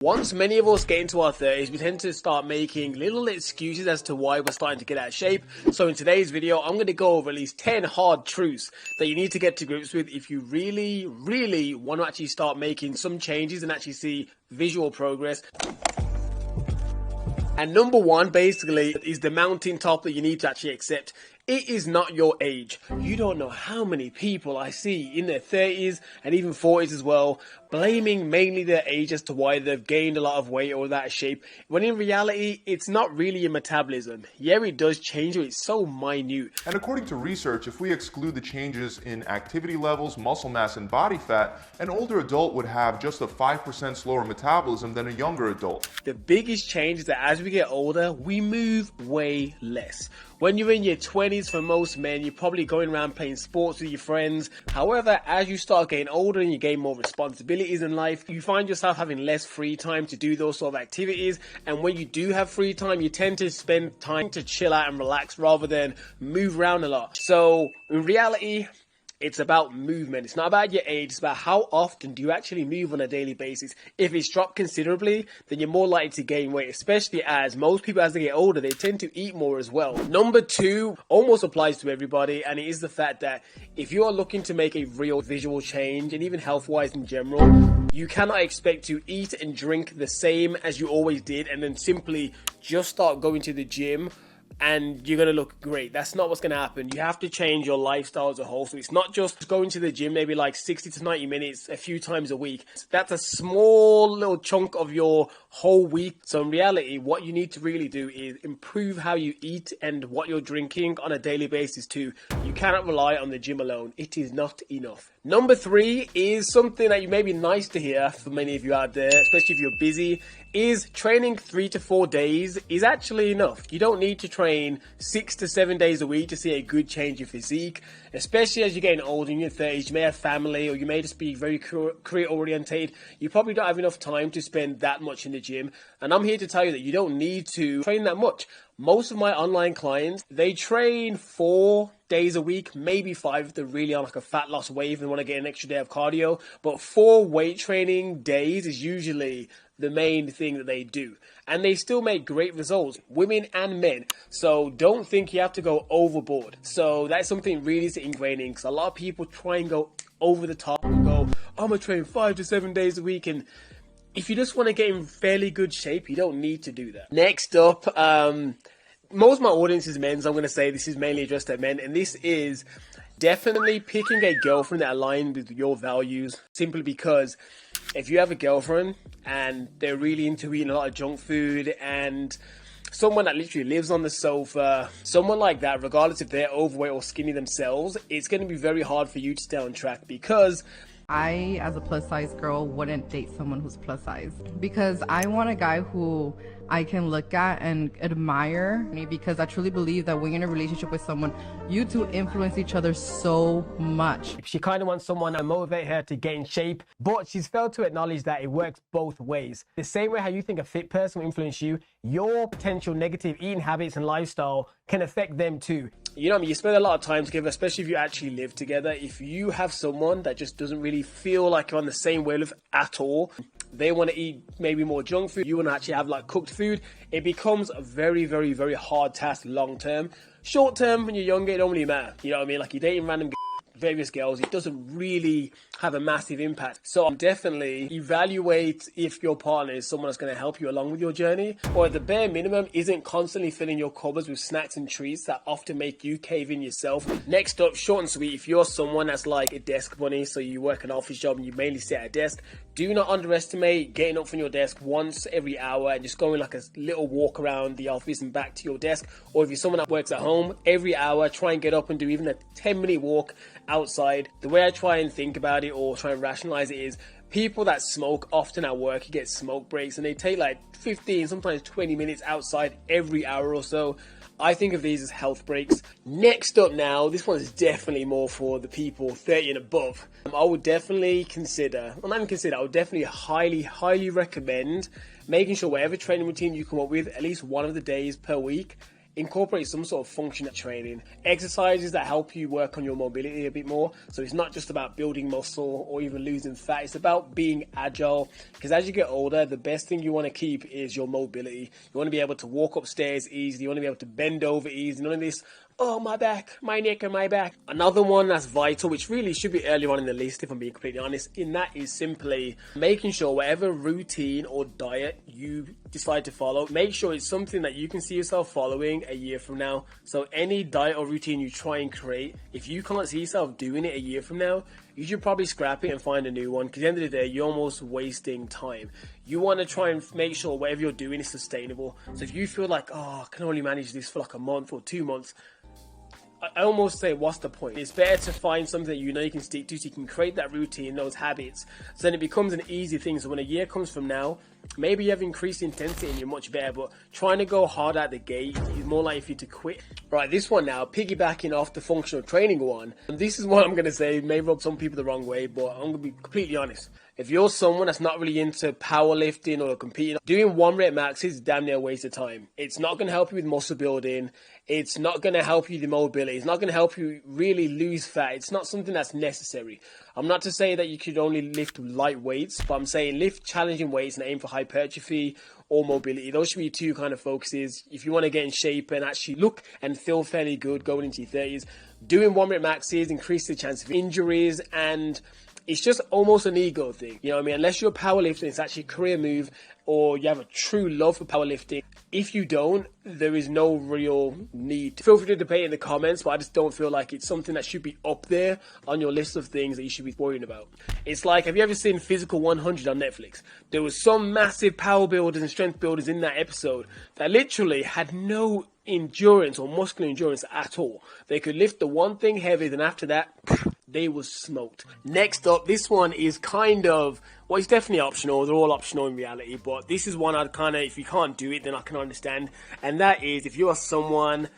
Once many of us get into our 30s, we tend to start making little excuses as to why we're starting to get out of shape. So in today's video, I'm going to go over at least 10 hard truths that you need to get to grips with if you really want to actually start making some changes and actually see visual progress. And number one, basically, is the mountaintop that you need to actually accept. It is not your age. You don't know how many people I see in their 30s and even 40s as well, blaming mainly their age as to why they've gained a lot of weight or that shape, when in reality, it's not really your metabolism. Yeah, it does change, but it's so minute. And according to research, if we exclude the changes in activity levels, muscle mass, and body fat, an older adult would have just a 5% slower metabolism than a younger adult. The biggest change is that as we get older, we move way less. When you're in your 20s, for most men, you're probably going around playing sports with your friends. However, as you start getting older and you gain more responsibilities in life, you find yourself having less free time to do those sort of activities. And when you do have free time, you tend to spend time to chill out and relax rather than move around a lot. So in reality, it's about movement. It's not about your age. It's about how often do you actually move on a daily basis. If it's dropped considerably, then you're more likely to gain weight, especially as most people, as they get older, they tend to eat more as well. Number two almost applies to everybody, and it is the fact that if you are looking to make a real visual change, and even health-wise in general, you cannot expect to eat and drink the same as you always did and then simply just start going to the gym and you're going to look great. That's not what's going to happen. You have to change your lifestyle as a whole. So it's not just going to the gym maybe like 60 to 90 minutes a few times a week. That's a small little chunk of your whole week. So in reality, what you need to really do is improve how you eat and what you're drinking on a daily basis too. You cannot rely on the gym alone. It is not enough. Number three is something that you may be nice to hear for many of you out there, especially if you're busy, is training 3 to 4 days is actually enough. You don't need to train 6 to 7 days a week to see a good change in physique, especially as you're getting older in your 30s. You may have family or you may just be very career oriented. You probably don't have enough time to spend that much in the gym. And I'm here to tell you that you don't need to train that much. Most of my online clients, they train 4 days a week, maybe 5 if they're really on like a fat loss wave and want to get an extra day of cardio. But 4 weight training days is usually the main thing that they do. And they still make great results, women and men. So don't think you have to go overboard. So that's something really to ingrain in, because a lot of people try and go over the top and go, I'm going to train 5 to 7 days a week. And if you just want to get in fairly good shape, you don't need to do that. Next up, most of my audience is men, so I'm going to say this is mainly addressed at men, and this is definitely picking a girlfriend that aligns with your values, simply because if you have a girlfriend and they're really into eating a lot of junk food, and someone that literally lives on the sofa, someone like that, regardless if they're overweight or skinny themselves, it's going to be very hard for you to stay on track, because I, as a plus size girl, wouldn't date someone who's plus size, because I want a guy who I can look at and admire, because I truly believe that when you're in a relationship with someone, you two influence each other so much. She kind of wants someone to motivate her to get in shape, but she's failed to acknowledge that it works both ways. The same way how you think a fit person will influence you, your potential negative eating habits and lifestyle can affect them too. You know what I mean? You spend a lot of time together, especially if you actually live together. If you have someone that just doesn't really feel like you're on the same wavelength at all, they want to eat maybe more junk food, you want to actually have like cooked food, it becomes a very hard task long term. Short term, when you're younger, it don't really matter. You know what I mean? Like you're dating random various girls, it doesn't really have a massive impact. So definitely evaluate if your partner is someone that's going to help you along with your journey, or at the bare minimum isn't constantly filling your cupboards with snacks and treats that often make you cave in yourself. Next up, short and sweet, if you're someone that's like a desk bunny, so you work an office job and you mainly sit at a desk, do not underestimate getting up from your desk once every hour and just going like a little walk around the office and back to your desk. Or if you're someone that works at home, every hour try and get up and do even a 10-minute walk outside. The way I try and think about it or try and rationalize it is, people that smoke often at work, you get smoke breaks and they take like 15, sometimes 20 minutes outside every hour or so. I think of these as health breaks. Next up now, this one is definitely more for the people 30 and above. I would definitely consider, well not even consider, I would definitely highly recommend making sure whatever training routine you come up with, at least one of the days per week incorporate some sort of functional training, exercises that help you work on your mobility a bit more. So it's not just about building muscle or even losing fat, it's about being agile, because as you get older, the best thing you want to keep is your mobility. You want to be able to walk upstairs easily, you want to be able to bend over easily, none of this, oh, my back, my neck and my back. Another one that's vital, which really should be earlier on in the list if I'm being completely honest, and that is simply making sure whatever routine or diet you decide to follow, make sure it's something that you can see yourself following a year from now. So any diet or routine you try and create, if you can't see yourself doing it a year from now, you should probably scrap it and find a new one, because at the end of the day, you're almost wasting time. You want to try and make sure whatever you're doing is sustainable. So if you feel like, oh, I can only manage this for like a month or 2 months, I almost say, what's the point? It's better to find something that you know you can stick to, so you can create that routine, those habits, so then it becomes an easy thing. So when a year comes from now, maybe you have increased intensity and you're much better, but trying to go hard at the gate is more likely for you to quit. Right, this one now, piggybacking off the functional training one, and this is what I'm going to say, may rub some people the wrong way, but I'm going to be completely honest. If you're someone that's not really into powerlifting or competing, doing 1 rep max is damn near a waste of time. It's not going to help you with muscle building. It's not going to help you with mobility. It's not going to help you really lose fat. It's not something that's necessary. I'm not to say that you could only lift light weights, but I'm saying lift challenging weights and aim for hypertrophy or mobility. Those should be your two kind of focuses. If you want to get in shape and actually look and feel fairly good going into your 30s, doing 1 rep maxes increases the chance of injuries, and it's just almost an ego thing. You know what I mean? Unless you're a powerlifter, it's actually a career move, or you have a true love for powerlifting. If you don't, there is no real need. Feel free to debate in the comments, but I just don't feel like it's something that should be up there on your list of things that you should be worrying about. It's like, have you ever seen Physical 100 on Netflix? There was some massive power builders and strength builders in that episode that literally had no endurance or muscular endurance at all. They could lift the one thing heavy, then after that, they was smoked. Next up, this one is kind of, well, it's definitely optional. They're all optional in reality, but this is one I'd kind of, if you can't do it, then I can understand. And that is, if you are someone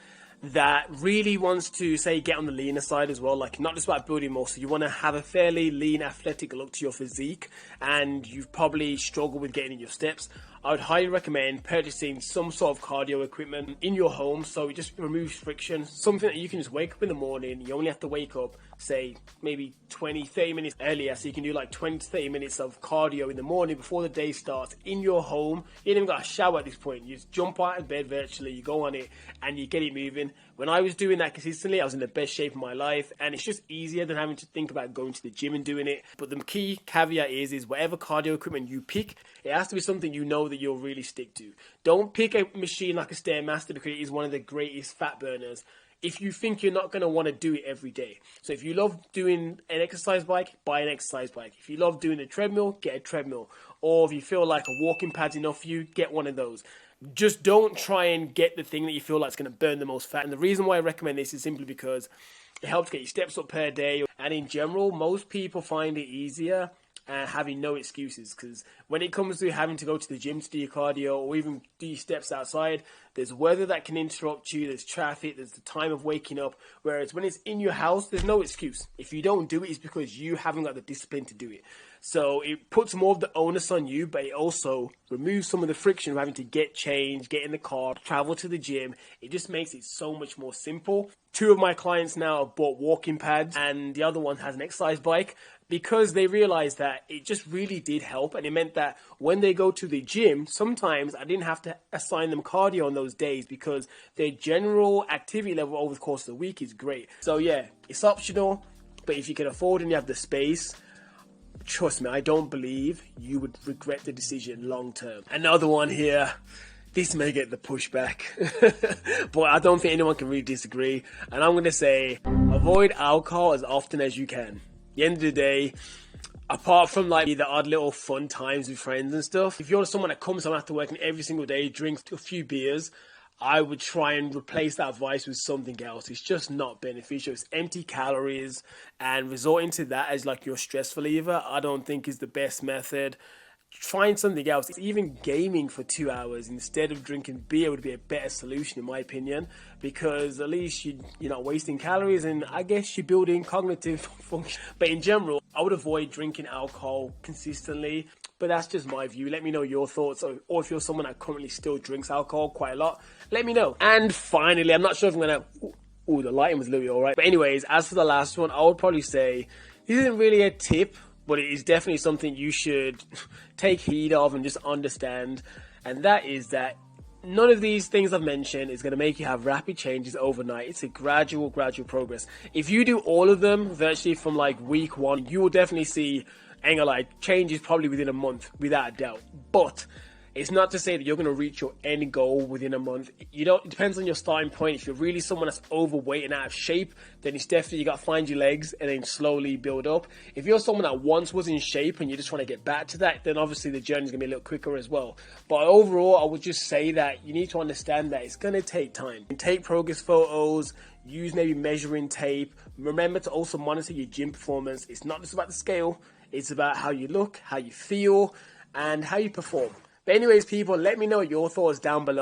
that really wants to, say, get on the leaner side as well, like not just about building muscle, you want to have a fairly lean, athletic look to your physique, and you've probably struggled with getting in your steps, I would highly recommend purchasing some sort of cardio equipment in your home, so it just removes friction. Something that you can just wake up in the morning, you only have to wake up, say, maybe 20-30 minutes earlier, so you can do like 20-30 minutes of cardio in the morning before the day starts in your home. You ain't even got a shower at this point. You just jump out of bed virtually, you go on it, and you get it moving. When I was doing that consistently, I was in the best shape of my life, and it's just easier than having to think about going to the gym and doing it. But the key caveat is whatever cardio equipment you pick, it has to be something you know that you'll really stick to. Don't pick a machine like a Stairmaster because it is one of the greatest fat burners if you think you're not going to want to do it every day. So if you love doing an exercise bike, buy an exercise bike. If you love doing a treadmill, get a treadmill. Or if you feel like a walking pad's enough for you, get one of those. Just don't try and get the thing that you feel like is going to burn the most fat. And the reason why I recommend this is simply because it helps get your steps up per day. And in general, most people find it easier having no excuses, because when it comes to having to go to the gym to do your cardio or even do your steps outside, there's weather that can interrupt you, there's traffic, there's the time of waking up, whereas when it's in your house, there's no excuse. If you don't do it, it's because you haven't got the discipline to do it. So it puts more of the onus on you, but it also removes some of the friction of having to get changed, get in the car, travel to the gym. It just makes it so much more simple. 2 of my clients now have bought walking pads, and the other one has an exercise bike, because they realized that it just really did help. And it meant that when they go to the gym, sometimes I didn't have to assign them cardio on those days because their general activity level over the course of the week is great. So yeah, it's optional, but if you can afford and you have the space, trust me, I don't believe you would regret the decision long term. Another one here. This may get the pushback, but I don't think anyone can really disagree. And I'm going to say, avoid alcohol as often as you can. At the end of the day, apart from like the odd little fun times with friends and stuff, if you're someone that comes home after working every single day, drinks a few beers, I would try and replace that vice with something else. It's just not beneficial. It's empty calories, and resorting to that as like your stress reliever, I don't think is the best method. find something else. Even gaming for 2 hours instead of drinking beer would be a better solution, in my opinion, because at least you're not wasting calories, and I guess you're building cognitive function. But in general, I would avoid drinking alcohol consistently. But that's just my view. Let me know your thoughts, or if you're someone that currently still drinks alcohol quite a lot, let me know. And finally, I'm not sure if I'm gonna. Ooh, the lighting was literally alright. But anyways, as for the last one, I would probably say this isn't really a tip, but it is definitely something you should take heed of and just understand. And that is that none of these things I've mentioned is going to make you have rapid changes overnight. It's a gradual progress. If you do all of them virtually from like week 1, you will definitely see changes probably within a month, without a doubt. But it's not to say that you're going to reach your end goal within a month. It depends on your starting point. If you're really someone that's overweight and out of shape, then it's definitely, you got to find your legs and then slowly build up. If you're someone that once was in shape and you just want to get back to that, then obviously the journey is going to be a little quicker as well. But overall, I would just say that you need to understand that it's going to take time. Take progress photos, use maybe measuring tape. Remember to also monitor your gym performance. It's not just about the scale. It's about how you look, how you feel, and how you perform. But anyways, people, let me know your thoughts down below.